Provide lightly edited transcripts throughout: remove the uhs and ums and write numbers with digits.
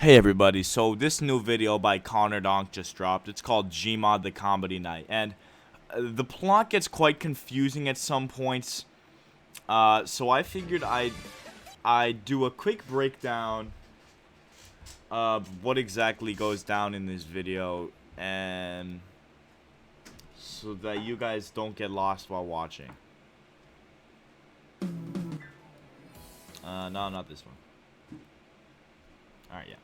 Hey everybody, so this new video by Connor Donk just dropped. It's called Gmod the Comedy Night, and the plot gets quite confusing at some points. So I figured I'd do a quick breakdown of what exactly goes down in this video, and so that you guys don't get lost while watching. No, not this one. Alright, yeah.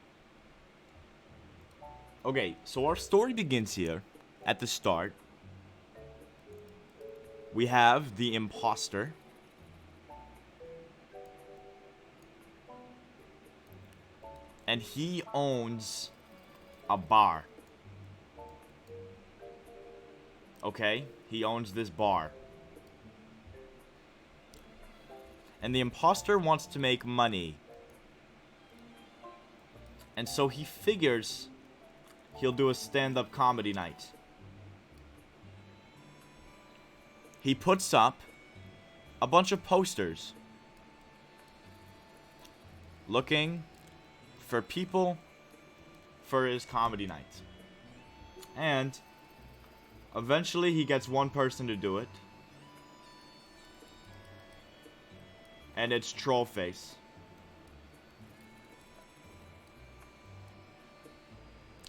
Okay, so our story begins here, at the start. We have the imposter. And he owns a bar. Okay, he owns this bar. And the imposter wants to make money. And so he figures he'll do a stand-up comedy night. He puts up a bunch of posters looking for people for his comedy night. And eventually he gets one person to do it. And it's Trollface.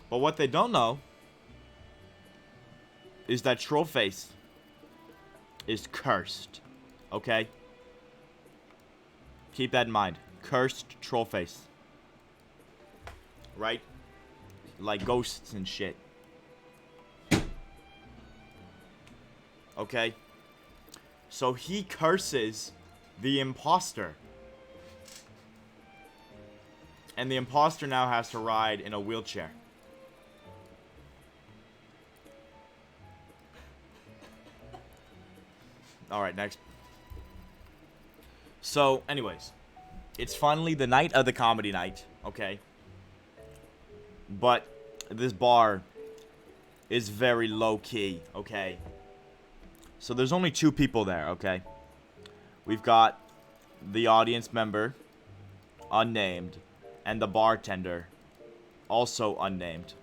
But what they don't know is that Trollface is cursed. Okay? Keep that in mind. Cursed Trollface. Right? Like ghosts and shit. Okay? So he curses the imposter. And the imposter now has to ride in a wheelchair. Alright, next. So, anyways. It's finally the night of the comedy night, okay? But this bar is very low-key, okay? So there's only two people there, okay? We've got the audience member, unnamed, and the bartender, also unnamed.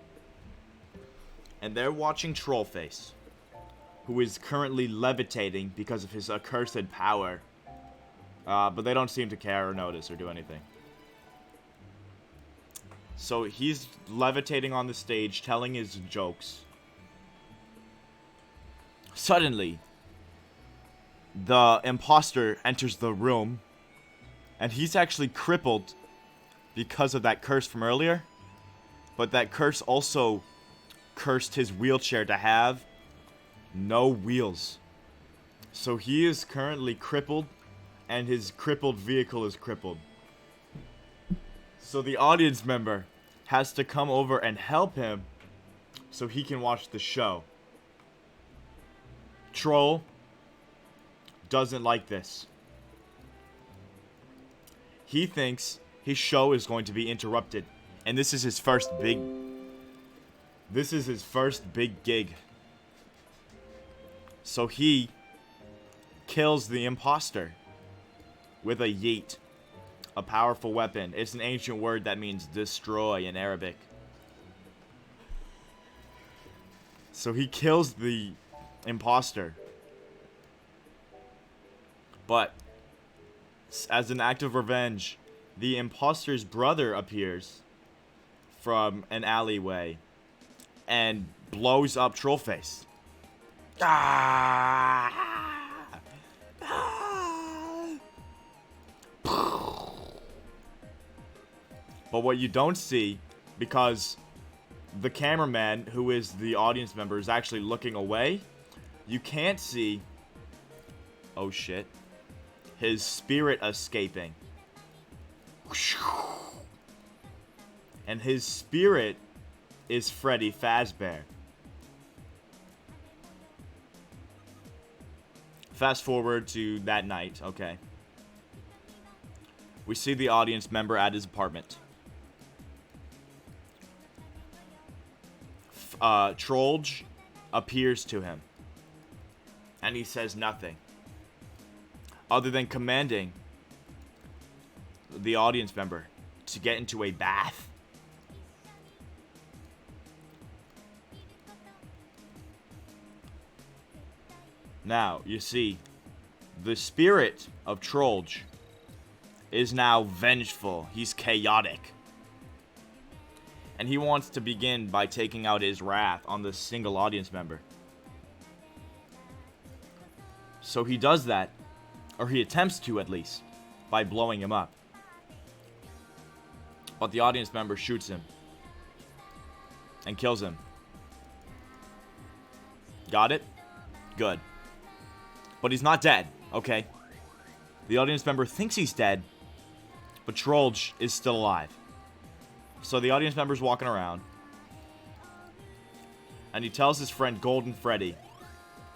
And they're watching Trollface, who is currently levitating because of his accursed power. But they don't seem to care or notice or do anything. So he's levitating on the stage, telling his jokes. Suddenly, the imposter enters the room, and he's actually crippled because of that curse from earlier. But that curse also cursed his wheelchair to have no wheels. So he is currently crippled, and his crippled vehicle is crippled. So the audience member has to come over and help him so he can watch the show. Troll doesn't like this. He thinks his show is going to be interrupted, and this is his first big gig. So he kills the imposter with a yeet, a powerful weapon. It's an ancient word that means destroy in Arabic. So he kills the imposter. But as an act of revenge, the imposter's brother appears from an alleyway and blows up Trollface. But what you don't see, because the cameraman, who is the audience member, is actually looking away, you can't see, oh shit, his spirit escaping. And his spirit is Freddy Fazbear. Fast forward to that night, okay. We see the audience member at his apartment. Trollge appears to him. And he says nothing. Other than commanding the audience member to get into a bath Now, you see, the spirit of Trollge is now vengeful. He's chaotic. And he wants to begin by taking out his wrath on this single audience member. So he does that, or he attempts to at least, by blowing him up. But the audience member shoots him and kills him. Got it? Good. But he's not dead, okay? The audience member thinks he's dead, but Trollge is still alive. So the audience member's walking around, and he tells his friend Golden Freddy,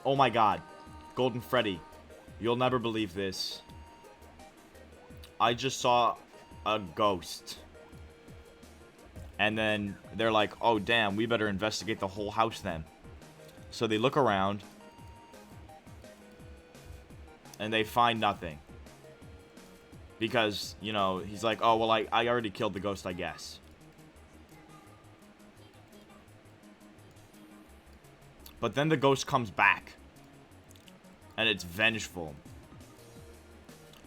"Oh my god, Golden Freddy, you'll never believe this. I just saw a ghost." And then they're like, "Oh damn, we better investigate the whole house then." So they look around, and they find nothing. Because, you know, he's like, "Oh, well, I already killed the ghost, I guess." But then the ghost comes back. And it's vengeful.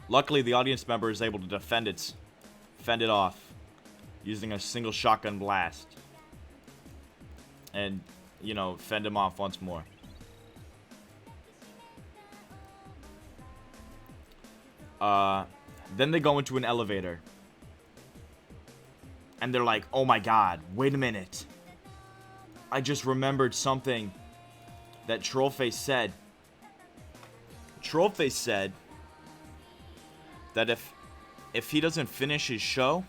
Luckily, the audience member is able to fend it off. Using a single shotgun blast. And, you know, fend him off once more. Then they go into an elevator. And they're like, "Oh my god, wait a minute. I just remembered something that Trollface said." Trollface said that if he doesn't finish his show,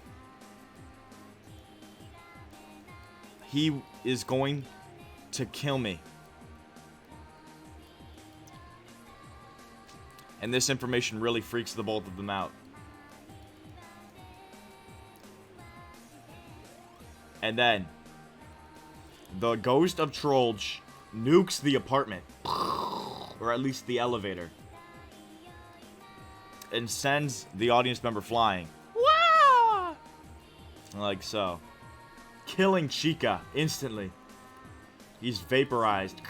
he is going to kill me. And this information really freaks the both of them out. And then the ghost of Trollge nukes the apartment, or at least the elevator, and sends the audience member flying. Wah! Like so. Killing Chica instantly. He's vaporized.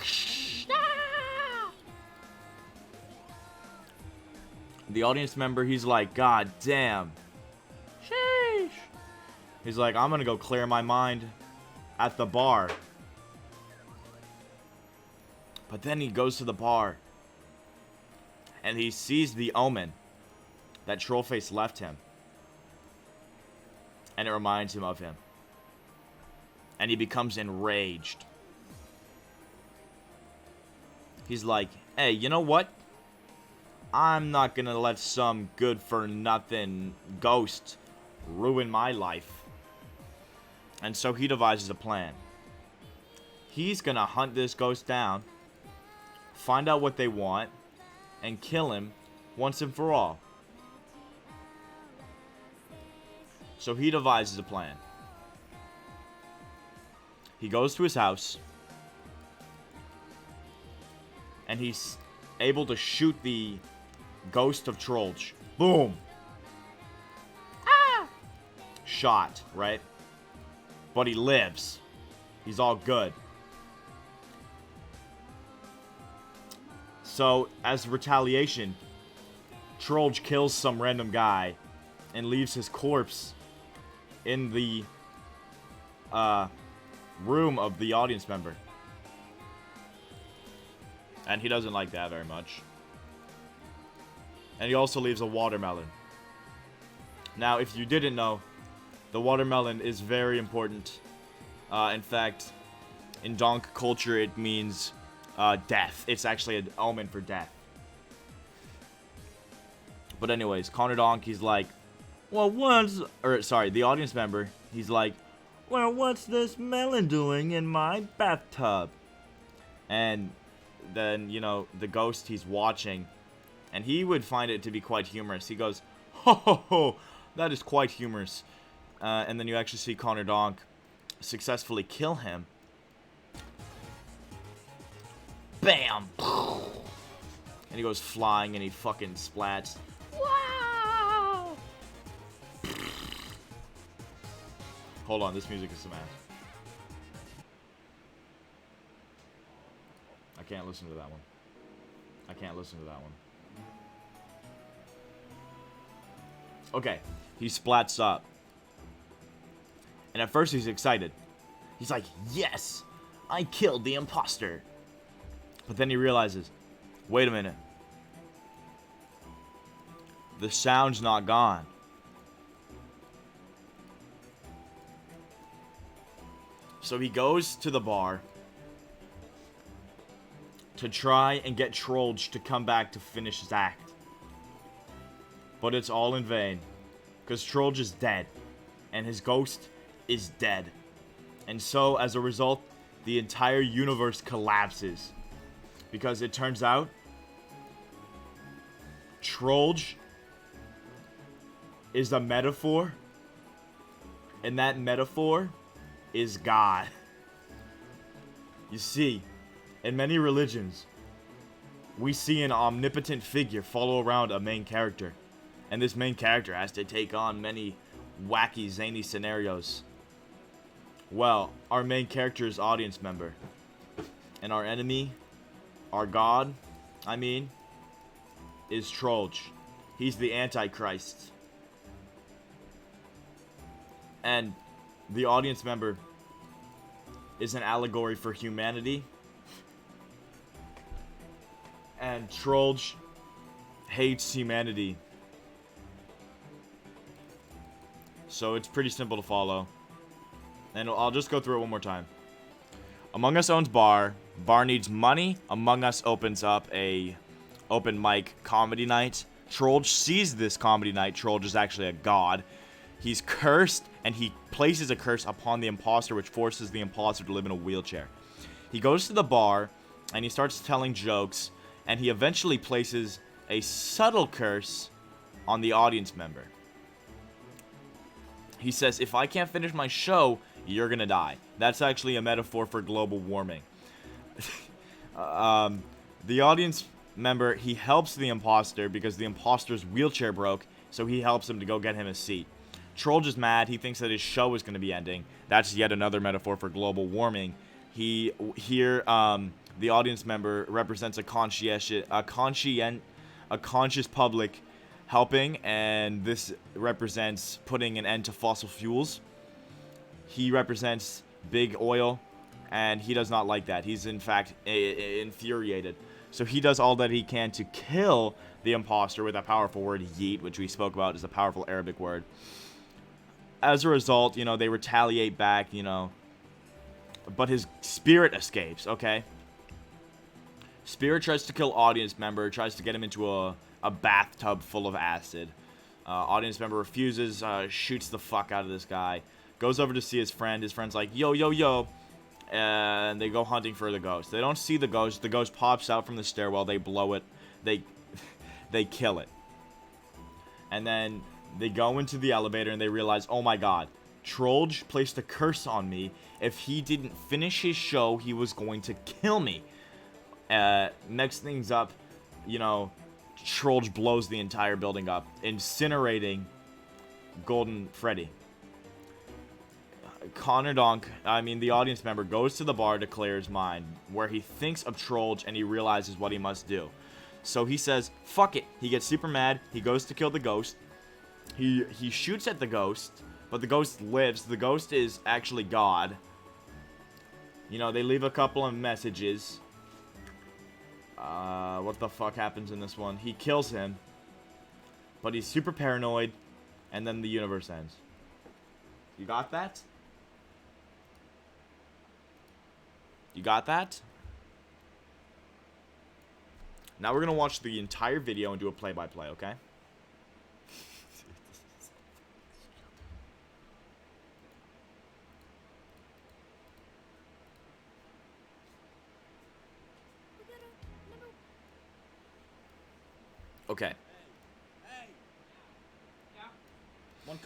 The audience member, he's like, "God damn. Sheesh." He's like, "I'm gonna go clear my mind at the bar." But then he goes to the bar, and he sees the omen that Trollface left him. And it reminds him of him. And he becomes enraged. He's like, "Hey, you know what? I'm not gonna let some good-for-nothing ghost ruin my life." And so he devises a plan. He's gonna hunt this ghost down, find out what they want, and kill him once and for all. So he devises a plan. He goes to his house, and he's able to shoot the ghost of Trollge. Boom! Ah! Shot, right? But he lives. He's all good. So, as retaliation, Trollge kills some random guy and leaves his corpse in the room of the audience member. And he doesn't like that very much. And he also leaves a watermelon. Now, if you didn't know, the watermelon is very important. In fact, in donk culture, it means death. It's actually an omen for death. But anyways, Connor Donk, he's like, "Well, the audience member, he's like, "Well, what's this melon doing in my bathtub?" And then, you know, the ghost, he's watching, and he would find it to be quite humorous. He goes, "Ho ho ho, that is quite humorous." And then you actually see Connor Donk successfully kill him. Bam! And he goes flying and he fucking splats. Wow! Hold on, this music is some ass. I can't listen to that one. I can't listen to that one. Okay, he splats up. And at first he's excited. He's like, yes, I killed the imposter. But then he realizes, wait a minute. The sound's not gone. So he goes to the bar to try and get Trollge to come back to finish his act. But it's all in vain. Because Trollge is dead. And his ghost is dead. And so, as a result, the entire universe collapses. Because it turns out, Trollge is a metaphor. And that metaphor is God. You see, in many religions, we see an omnipotent figure follow around a main character. And this main character has to take on many wacky, zany scenarios. Well, our main character is audience member. And our enemy, our God, is Trollge. He's the Antichrist. And the audience member is an allegory for humanity. And Trollge hates humanity. So it's pretty simple to follow. And I'll just go through it one more time. Among Us owns bar. Bar needs money. Among Us opens up a open mic comedy night. Trollge sees this comedy night. Trollge is actually a god. He's cursed, and he places a curse upon the imposter, which forces the imposter to live in a wheelchair. He goes to the bar, and he starts telling jokes, and he eventually places a subtle curse on the audience member. He says, if I can't finish my show, you're gonna die. That's actually a metaphor for global warming. The audience member, he helps the imposter because the imposter's wheelchair broke, so he helps him to go get him a seat. Trollge is mad. He thinks that his show is going to be ending. That's yet another metaphor for global warming. The audience member represents a conscious public helping, and this represents putting an end to fossil fuels. He represents big oil, and he does not like that. He's in fact infuriated. So he does all that he can to kill the imposter with a powerful word, yeet, which we spoke about is a powerful Arabic word. As a result, they retaliate back, but his spirit escapes, okay? Spirit tries to kill audience member, tries to get him into a bathtub full of acid. Audience member refuses, shoots the fuck out of this guy. Goes over to see his friend. His friend's like, yo, yo, yo. And they go hunting for the ghost. They don't see the ghost. The ghost pops out from the stairwell. They blow it. They kill it. And then they go into the elevator and they realize, oh my god, Trollge placed a curse on me. If he didn't finish his show, he was going to kill me. Next things up, Trollge blows the entire building up, incinerating Golden Freddy. Connor Donk, the audience member, goes to the bar to clear his mind, where he thinks of Trollge and he realizes what he must do. So he says, fuck it. He gets super mad. He goes to kill the ghost. He shoots at the ghost, but the ghost lives. The ghost is actually God. They leave a couple of messages. What the fuck happens in this one? He kills him, but he's super paranoid, and then the universe ends. You got that? You got that? Now we're gonna watch the entire video and do a play-by-play, okay? Okay. One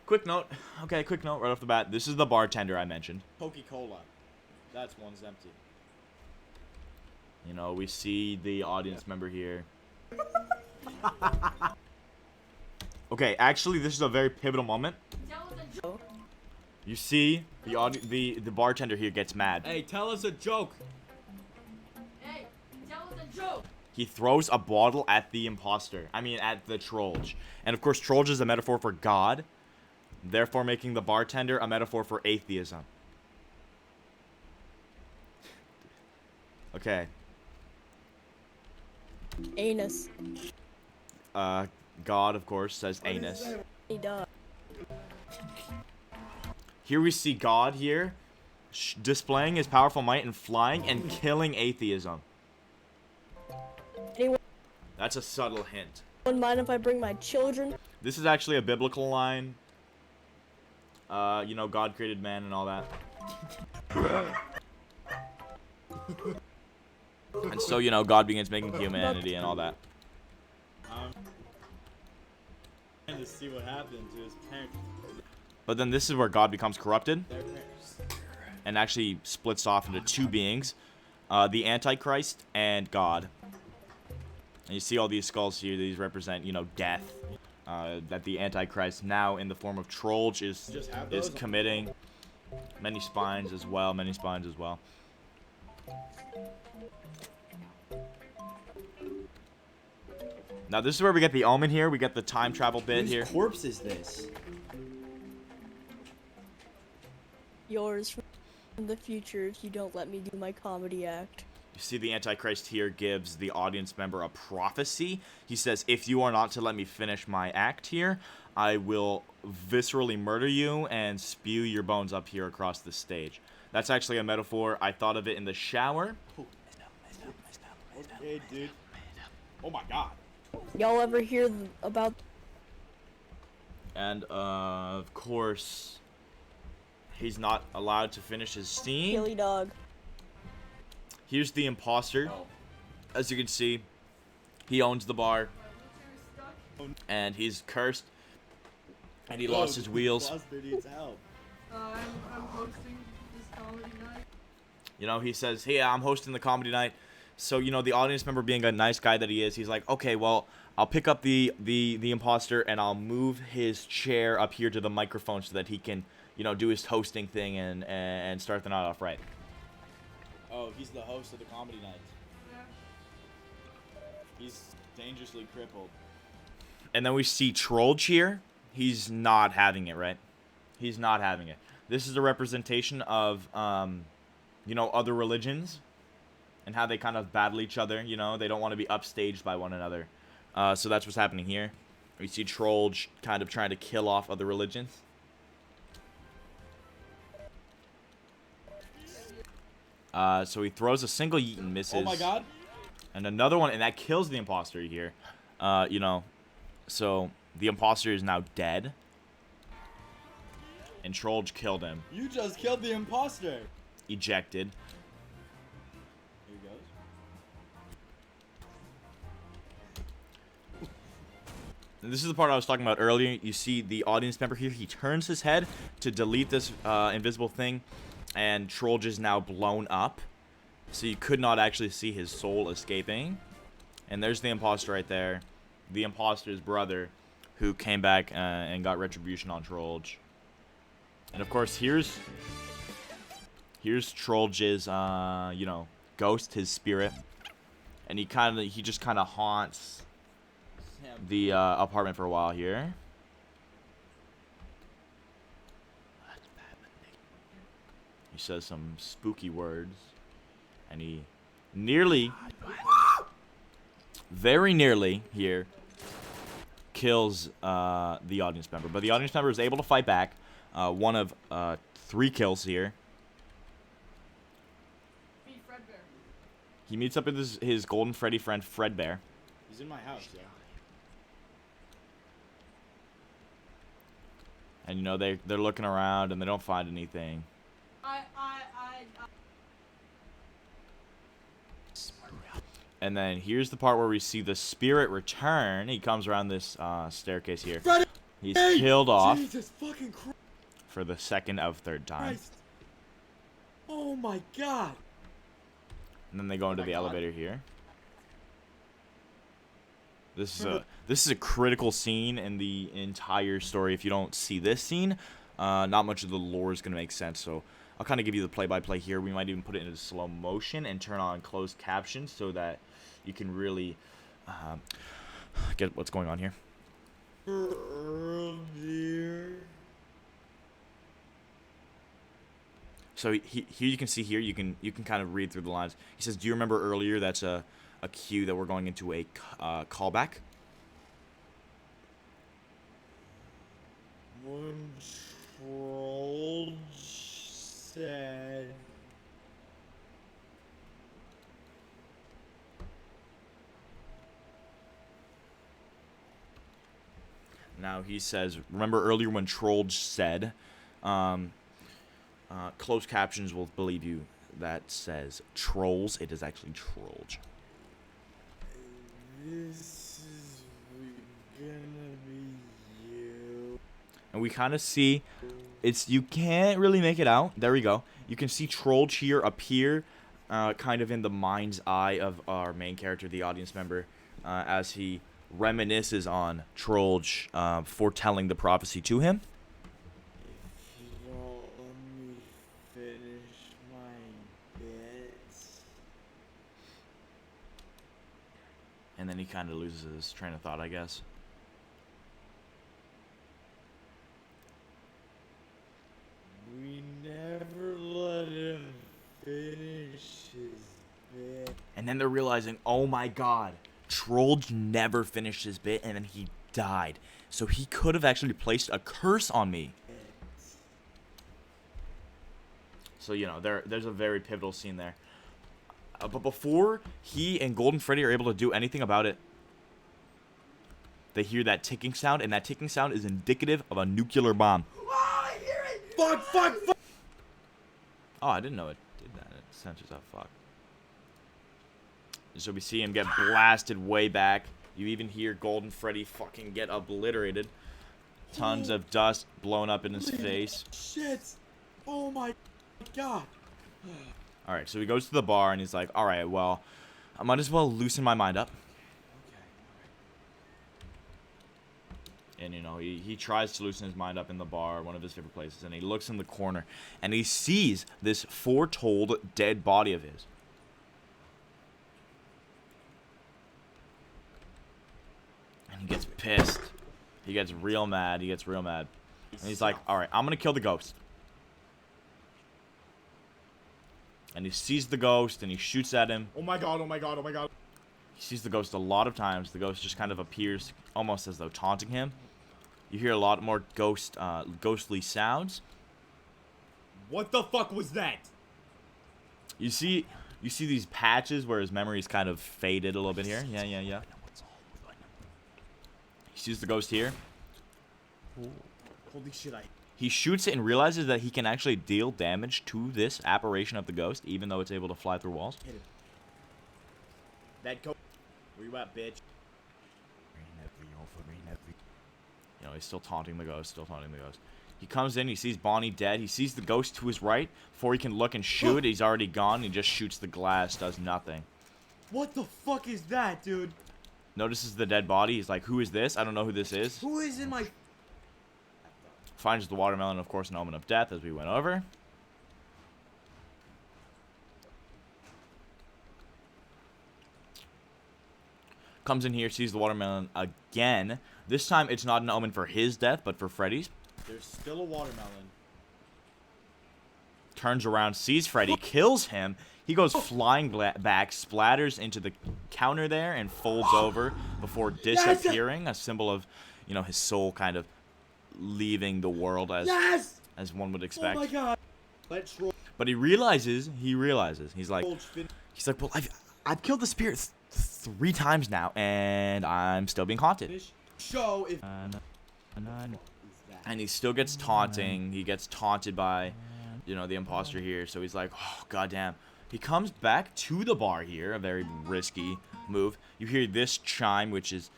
quick note. Okay, quick note right off the bat. This is the bartender I mentioned. Coca-Cola. That's one's empty. We see the audience member here. Okay, actually, this is a very pivotal moment. You see, the bartender here gets mad. Hey, tell us a joke. Hey, tell us a joke. He throws a bottle at the imposter. I mean, at the Trollge. And of course, Trollge is a metaphor for God, therefore making the bartender a metaphor for atheism. Okay. Anus. God, of course, says anus. He does. Here we see God here displaying his powerful might and flying and killing atheism. Anyone That's a subtle hint. mind if I bring my children? This is actually a biblical line. You know, God created man and all that. And so, you know, God begins making humanity and all that. Trying to see what happened to his parents. But then this is where God becomes corrupted and actually splits off into two beings. The Antichrist and God. And you see all these skulls here. These represent, you know, death. That the Antichrist, now in the form of Trollge, is committing. Many spines as well. Many spines as well. Now this is where we get the omen here. We get the time travel bit here. Whose corpse is this? Yours from the future if you don't let me do my comedy act. You see the Antichrist here gives the audience member a prophecy. He says, if you are not to let me finish my act here, I will viscerally murder you and spew your bones up here across the stage. That's actually a metaphor. I thought of it in the shower. Okay, dude. Oh my god. Y'all ever hear about... And, of course, he's not allowed to finish his scene. Killy dog? Here's the imposter. As you can see, he owns the bar. And he's cursed. And he lost his wheels. I'm hosting this comedy night. You know, he says, hey, I'm hosting the comedy night. So, you know, the audience member, being a nice guy that he is, he's like, okay, well, I'll pick up the imposter and I'll move his chair up here to the microphone so that he can, you know, do his hosting thing and start the night off right. Oh, he's the host of the comedy night. Yeah. He's dangerously crippled. And then we see Trollge here. He's not having it, right? He's not having it. This is a representation of, you know, other religions and how they kind of battle each other. You know, they don't want to be upstaged by one another. So that's what's happening here. We see Trollge kind of trying to kill off other religions. So he throws a single yeet and misses. Oh my god. And another one, and that kills the imposter here. You know, so the imposter is now dead. And Trollge killed him. You just killed the imposter. Ejected. Here he goes. And this is the part I was talking about earlier. You see the audience member here. He turns his head to delete this invisible thing. And Trollge is now blown up. So you could not actually see his soul escaping. And there's the imposter right there. The imposter's brother, who came back and got retribution on Trollge. And of course, here's Trollge's, you know, ghost, his spirit. And he just kind of haunts the apartment for a while here. He says some spooky words. And he nearly, very nearly here, kills the audience member. But the audience member is able to fight back. One of 3 kills here. Feed Fredbear. He meets up with his golden Freddy friend, Fredbear. He's in my house, yeah. And, you know, they're looking around and they don't find anything. And then here's the part where we see the spirit return. He comes around this staircase here. He's killed off Jesus fucking Christ. for the second of third time. Oh my god. And then they go into the elevator here. This is a critical scene in the entire story. If you don't see this scene, not much of the lore is going to make sense. So I'll kind of give you the play-by-play here. We might even put it into slow motion and turn on closed captions so that you can really get what's going on here. Earlier. So here you can see here, you can kind of read through the lines. He says, "Do you remember earlier?" That's a cue that we're going into a callback. When Trollge said. Now he says, "Remember earlier when Trollge said?" Closed captions will believe you. That says trolls. It is actually Trollge. This is gonna be you. And we kind of see, you can't really make it out. There we go. You can see Trollge here appear, kind of in the mind's eye of our main character, the audience member, as he reminisces on Trollge foretelling the prophecy to him. If you don't let me finish my bits. And then he kind of loses his train of thought, I guess. We never let him finish his bit. And then they're realizing, oh my god, Trollge never finished his bit, and then he died. So he could have actually placed a curse on me. So, you know, there's a very pivotal scene there. But before he and Golden Freddy are able to do anything about it, they hear that ticking sound, and that ticking sound is indicative of a nuclear bomb. Oh, I hear it! Fuck, fuck, fuck! Oh, I didn't know it did that. It censors out fuck. So we see him get blasted way back. You even hear Golden Freddy fucking get obliterated. Tons of dust blown up in his face. Shit! Oh my god! Alright, so he goes to the bar and he's like, alright, well, I might as well loosen my mind up. And, you know, he tries to loosen his mind up in the bar, one of his favorite places, and he looks in the corner, and he sees this foretold dead body of his. And he gets pissed. He gets real mad. He gets real mad. And he's like, alright, I'm going to kill the ghost. And he sees the ghost, and he shoots at him. Oh my god, oh my god, oh my god. He sees the ghost a lot of times. The ghost just kind of appears almost as though taunting him. You hear a lot more ghostly sounds. What the fuck was that? You see these patches where his memory's kind of faded a little bit here. Yeah. He sees the ghost here. Holy shit, He shoots it and realizes that he can actually deal damage to this apparition of the ghost, even though it's able to fly through walls. hit him. That ghost. Where you at, bitch? You know, he's still taunting the ghost, He comes in, he sees Bonnie dead. He sees the ghost to his right. Before he can look and shoot, he's already gone. He just shoots the glass, does nothing. What the fuck is that, dude? Notices the dead body. He's like, who is this? I don't know who this is. Who is in my... Finds the watermelon, of course, an omen of death, as we went over. Comes in here, sees the watermelon again. This time, it's not an omen for his death, but for Freddy's. There's still a watermelon. Turns around, sees Freddy, kills him. He goes flying back, splatters into the counter there, and folds over before disappearing. A symbol of, you know, his soul kind of leaving the world as one would expect. Oh my god. Let's roll. But he realizes. He's like, well, I've killed the spirits 3 times now, and I'm still being haunted. Show if And he still gets taunting. He gets taunted by, you know, the imposter here. So he's like, oh, goddamn. He comes back to the bar here, a very risky move. You hear this chime, which is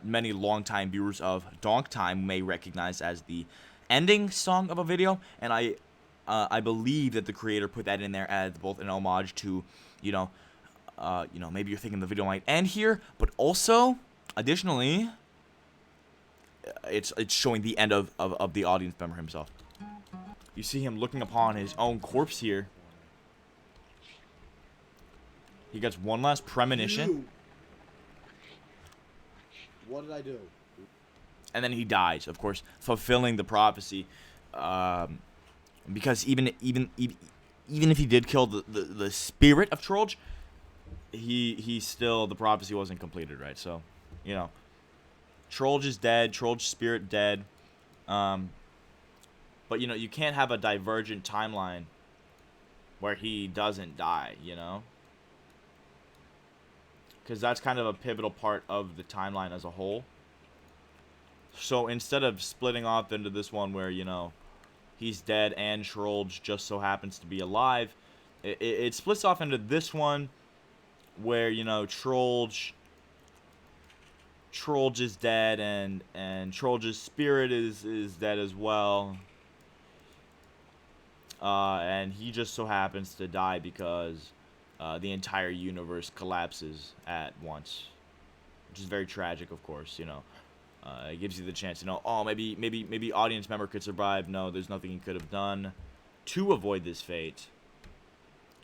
many longtime viewers of Donk Time may recognize as the ending song of a video. And I believe that the creator put that in there as both an homage to, you know, maybe you're thinking the video might end here, but also, additionally, it's showing the end of the audience member himself. You see him looking upon his own corpse here. He gets one last premonition. You. What did I do? And then he dies, of course, fulfilling the prophecy. Because even if he did kill the spirit of Trollge, he still, the prophecy wasn't completed, right? So, you know, Trollge is dead, Trollge's spirit dead. But, you know, you can't have a divergent timeline where he doesn't die, you know? Because that's kind of a pivotal part of the timeline as a whole. So instead of splitting off into this one where, you know, he's dead and Trollge just so happens to be alive, it splits off into this one where, you know, Trollge is dead and Trollge's spirit is dead as well. And he just so happens to die because the entire universe collapses at once, which is very tragic, of course. You know, it gives you the chance to know, oh, maybe audience member could survive. No, there's nothing he could have done to avoid this fate,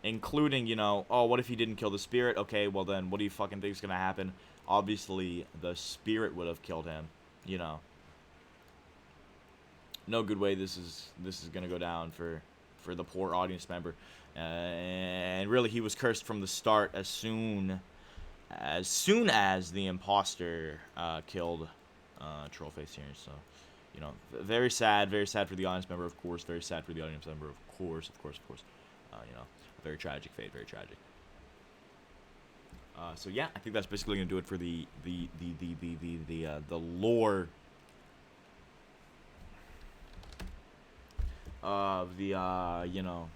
including, you know, oh, what if he didn't kill the spirit? Okay, well then, what do you fucking think is gonna happen? Obviously, the spirit would have killed him. You know, no good way this is gonna go down for the poor audience member. And really, he was cursed from the start as soon as the imposter killed Trollface here. So, you know, very sad for the audience member, of course. Very sad for the audience member, of course. You know, very tragic fate, very tragic. So yeah, I think that's basically gonna do it for the lore of the you know,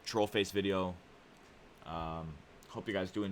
Trollface video. Hope you guys do enjoy.